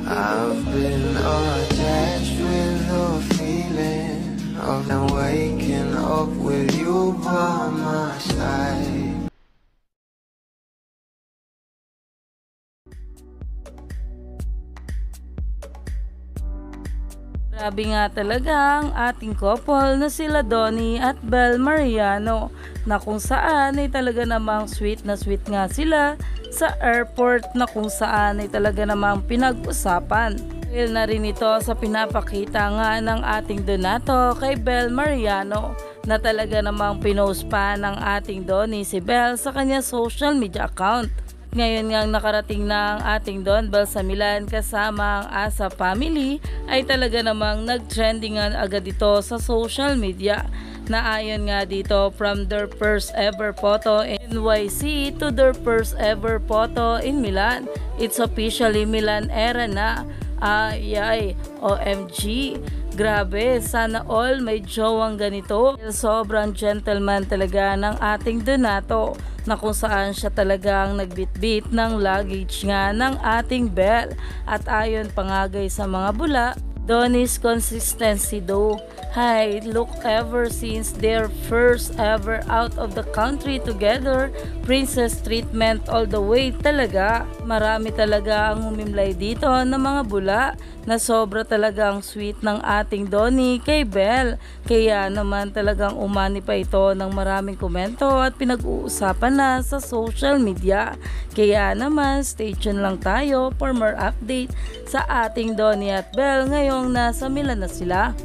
I've been attached with the feeling of now waking up with you by my side. Grabe nga talaga ang ating couple na sila Donnie at Bel Mariano, na kung saan ay talaga namang sweet na sweet nga sila sa airport, na kung saan ay talaga namang pinag-usapan. Dahil na rin ito sa pinapakita nga ng ating Donato kay Bel Mariano, na talaga namang pinost pa ng ating Donnie si Bel sa kanya social media account. Ngayon nga nakarating na ang ating Don Bel sa Milan kasama ang Asa family, ay talaga namang nag-trendingan agad ito sa social media, na ayon nga dito, from their first ever photo in NYC to their first ever photo in Milan, it's officially Milan era na. Ay, OMG, grabe, sana all may jowang ganito. Sobrang gentleman talaga ng ating Donato, na kung saan siya talagang nagbitbit ng luggage nga ng ating Bel. At ayon pangagay sa mga bula, Donnie's consistency though, hey, look, ever since their first ever out of the country together, princess treatment all the way talaga. Marami talaga ang humimlay dito ng mga bula na sobra talagang sweet ng ating Donnie kay Bel. Kaya naman talagang umani pa ito ng maraming komento at pinag-uusapan na sa social media. Kaya naman stay tuned lang tayo for more update sa ating Donnie at Bel ngayong nasa Milan na sila.